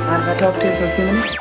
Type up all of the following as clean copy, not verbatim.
Mind if I talk to you for a few minutes?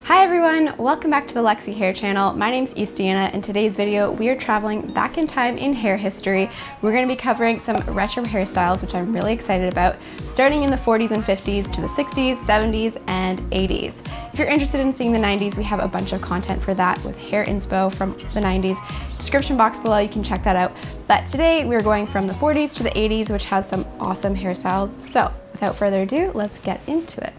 Hi everyone, welcome back to the Luxy Hair channel. My name's Eastiana. In today's video, we are traveling back in time in hair history. We're going to be covering some retro hairstyles, which I'm really excited about, starting in the 40s and 50s to the 60s, 70s, and 80s. If you're interested in seeing the 90s, we have a bunch of content for that with hair inspo from the 90s. Description box below, you can check that out. But today we're going from the 40s to the 80s, which has some awesome hairstyles. So without further ado, let's get into it.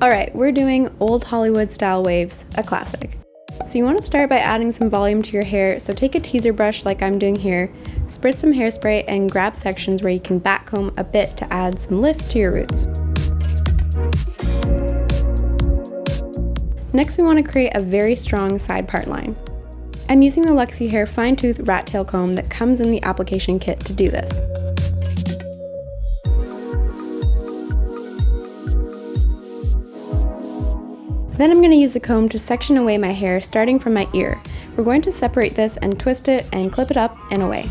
Alright, we're doing old Hollywood style waves, a classic. So you want to start by adding some volume to your hair, so take a teaser brush like I'm doing here, spritz some hairspray, and grab sections where you can backcomb a bit to add some lift to your roots. Next we want to create a very strong side part line. I'm using the Luxy Hair fine tooth rat tail comb that comes in the application kit to do this. Then I'm going to use the comb to section away my hair starting from my ear. We're going to separate this and twist it and clip it up and away.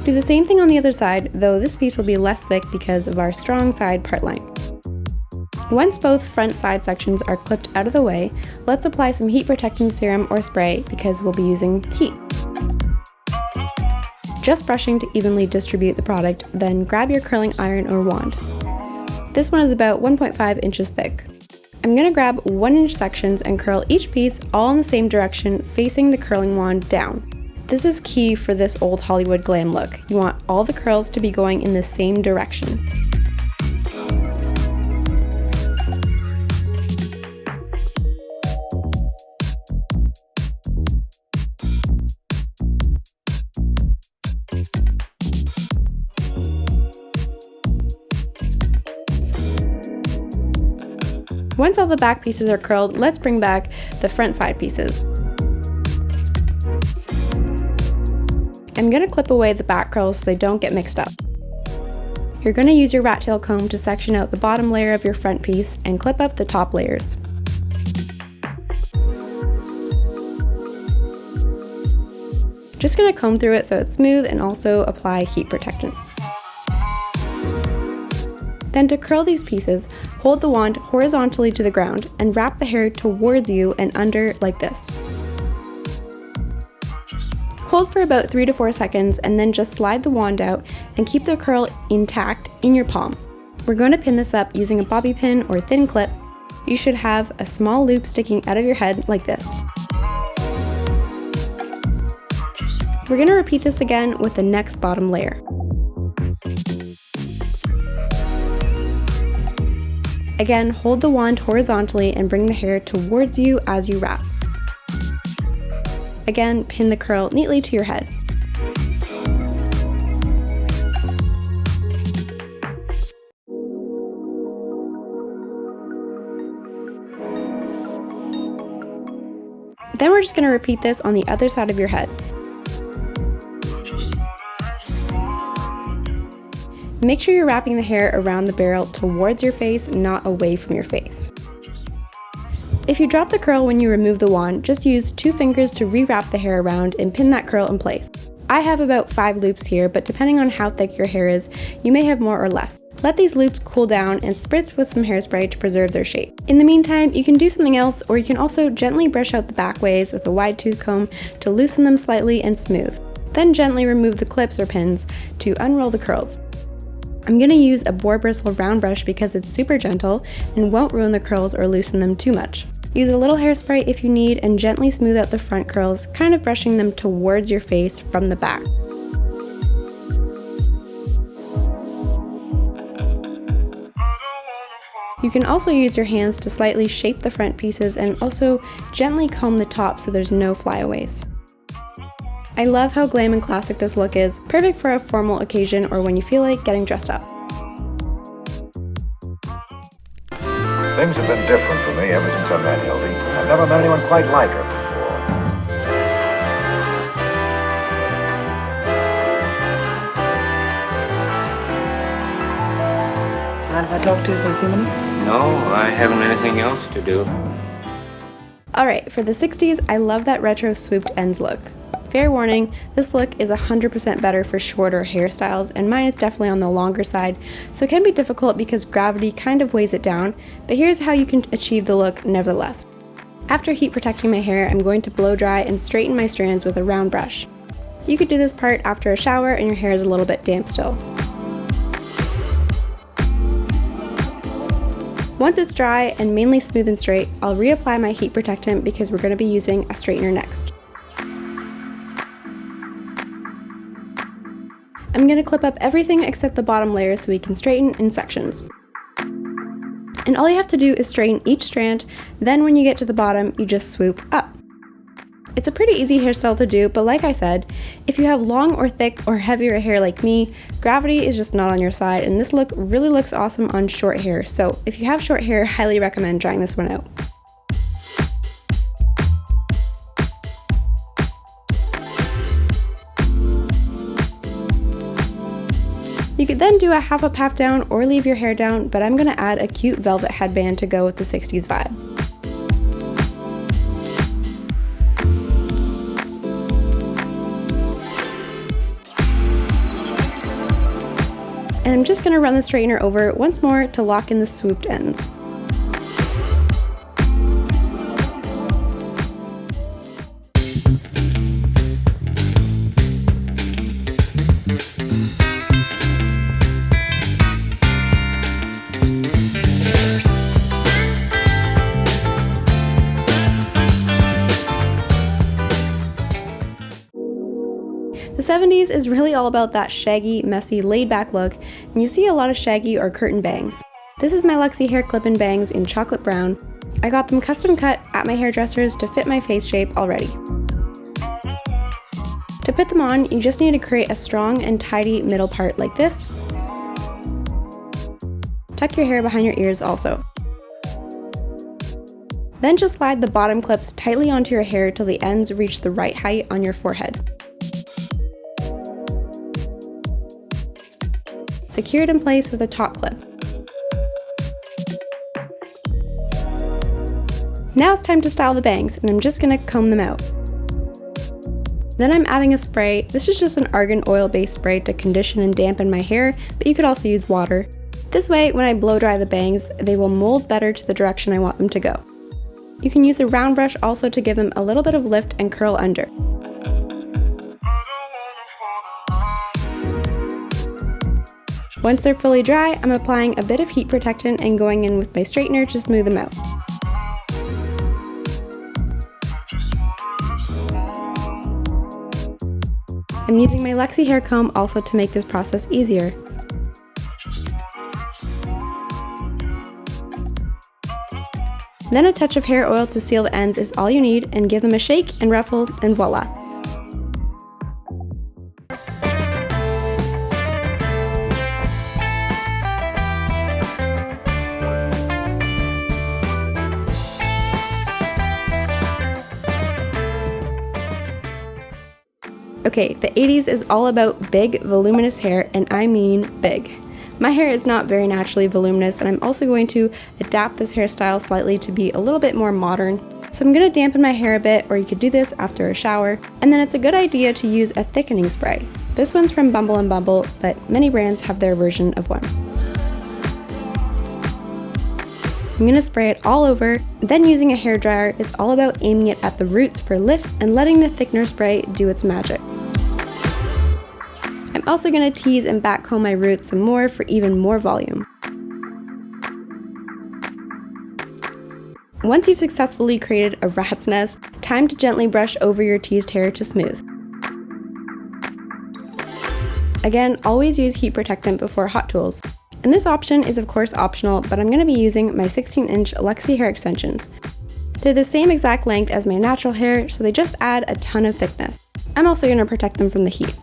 Do the same thing on the other side, though this piece will be less thick because of our strong side part line. Once both front side sections are clipped out of the way, let's apply some heat protectant serum or spray because we'll be using heat. Just brushing to evenly distribute the product, then grab your curling iron or wand. This one is about 1.5 inches thick. I'm going to grab 1-inch sections and curl each piece all in the same direction, facing the curling wand down. This is key for this old Hollywood glam look. You want all the curls to be going in the same direction. Once all the back pieces are curled, let's bring back the front side pieces. I'm going to clip away the back curls so they don't get mixed up. You're going to use your rat tail comb to section out the bottom layer of your front piece and clip up the top layers. Just going to comb through it so it's smooth and also apply heat protectant. Then to curl these pieces, hold the wand horizontally to the ground and wrap the hair towards you and under like this. Hold for about 3 to 4 seconds and then just slide the wand out and keep the curl intact in your palm. We're going to pin this up using a bobby pin or thin clip. You should have a small loop sticking out of your head like this. We're going to repeat this again with the next bottom layer. Again, hold the wand horizontally and bring the hair towards you as you wrap. Again, pin the curl neatly to your head. Then we're just going to repeat this on the other side of your head. Make sure you're wrapping the hair around the barrel towards your face, not away from your face. If you drop the curl when you remove the wand, just use 2 fingers to rewrap the hair around and pin that curl in place. I have about 5 loops here, but depending on how thick your hair is, you may have more or less. Let these loops cool down and spritz with some hairspray to preserve their shape. In the meantime, you can do something else, or you can also gently brush out the back waves with a wide tooth comb to loosen them slightly and smooth. Then gently remove the clips or pins to unroll the curls. I'm going to use a boar bristle round brush because it's super gentle and won't ruin the curls or loosen them too much. Use a little hairspray if you need and gently smooth out the front curls, kind of brushing them towards your face from the back. You can also use your hands to slightly shape the front pieces and also gently comb the top so there's no flyaways. I love how glam and classic this look is, perfect for a formal occasion or when you feel like getting dressed up. Things have been different for me ever since I met Hildy. I've never met anyone quite like her before. Mind if I talk to you for a few minutes? No, I haven't anything else to do. Alright, for the 60s, I love that retro swooped ends look. Fair warning, this look is 100% better for shorter hairstyles, and mine is definitely on the longer side, so it can be difficult because gravity kind of weighs it down, but here's how you can achieve the look nevertheless. After heat protecting my hair, I'm going to blow dry and straighten my strands with a round brush. You could do this part after a shower and your hair is a little bit damp still. Once it's dry and mainly smooth and straight, I'll reapply my heat protectant because we're going to be using a straightener next. I'm going to clip up everything except the bottom layer so we can straighten in sections. And all you have to do is straighten each strand, then when you get to the bottom, you just swoop up. It's a pretty easy hairstyle to do, but like I said, if you have long or thick or heavier hair like me, gravity is just not on your side, and this look really looks awesome on short hair, so if you have short hair, highly recommend trying this one out. You could then do a half up, half down, or leave your hair down, but I'm going to add a cute velvet headband to go with the 60s vibe. And I'm just going to run the straightener over once more to lock in the swooped ends. The 70s is really all about that shaggy, messy, laid-back look, and you see a lot of shaggy or curtain bangs. This is my Luxy Hair clip-in bangs in chocolate brown. I got them custom cut at my hairdresser's to fit my face shape already. To put them on, you just need to create a strong and tidy middle part like this. Tuck your hair behind your ears also. Then just slide the bottom clips tightly onto your hair till the ends reach the right height on your forehead. Secure it in place with a top clip. Now it's time to style the bangs, and I'm just going to comb them out. Then I'm adding a spray. This is just an argan oil based spray to condition and dampen my hair, but you could also use water. This way, when I blow dry the bangs, they will mold better to the direction I want them to go. You can use a round brush also to give them a little bit of lift and curl under. Once they're fully dry, I'm applying a bit of heat protectant and going in with my straightener to smooth them out. I'm using my Luxy hair comb also to make this process easier. Then a touch of hair oil to seal the ends is all you need, and give them a shake and ruffle, and voila! Okay, the 80s is all about big, voluminous hair, and I mean big. My hair is not very naturally voluminous, and I'm also going to adapt this hairstyle slightly to be a little bit more modern. So I'm going to dampen my hair a bit, or you could do this after a shower, and then it's a good idea to use a thickening spray. This one's from Bumble & Bumble, but many brands have their version of one. I'm going to spray it all over, then using a hairdryer, it's all about aiming it at the roots for lift and letting the thickener spray do its magic. I'm also going to tease and backcomb my roots some more for even more volume. Once you've successfully created a rat's nest, time to gently brush over your teased hair to smooth. Again, always use heat protectant before hot tools. And this option is of course optional, but I'm going to be using my 16-inch Luxy Hair Extensions. They're the same exact length as my natural hair, so they just add a ton of thickness. I'm also going to protect them from the heat.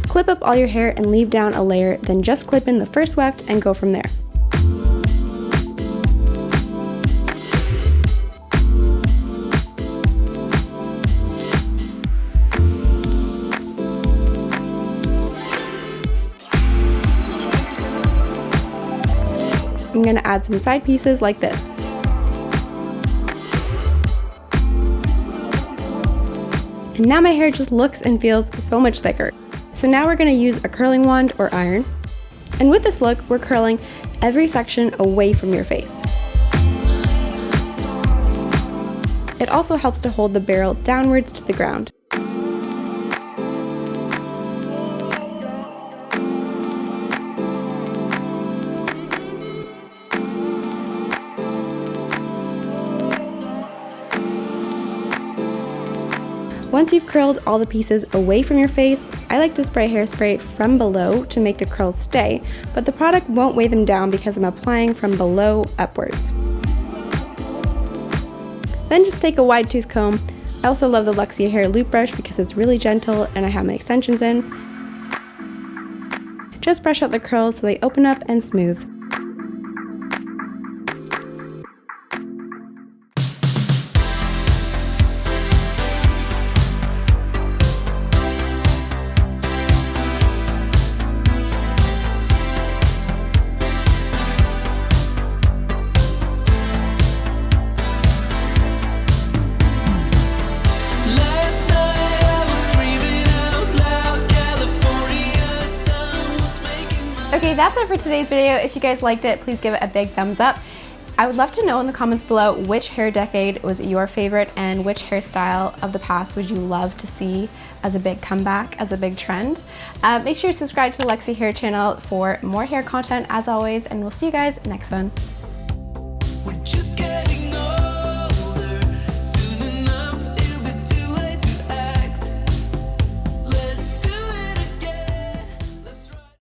Clip up all your hair and leave down a layer, then just clip in the first weft and go from there. I'm gonna add some side pieces like this. And now my hair just looks and feels so much thicker. So now we're gonna use a curling wand or iron. And with this look, we're curling every section away from your face. It also helps to hold the barrel downwards to the ground. Once you've curled all the pieces away from your face, I like to spray hairspray from below to make the curls stay, but the product won't weigh them down because I'm applying from below upwards. Then just take a wide tooth comb. I also love the Luxy Hair loop brush because it's really gentle and I have my extensions in. Just brush out the curls so they open up and smooth. Okay, that's it for today's video. If you guys liked it, please give it a big thumbs up. I would love to know in the comments below which hair decade was your favorite and which hairstyle of the past would you love to see as a big comeback, as a big trend. Make sure you subscribe to the Luxy Hair channel for more hair content as always, and we'll see you guys next one.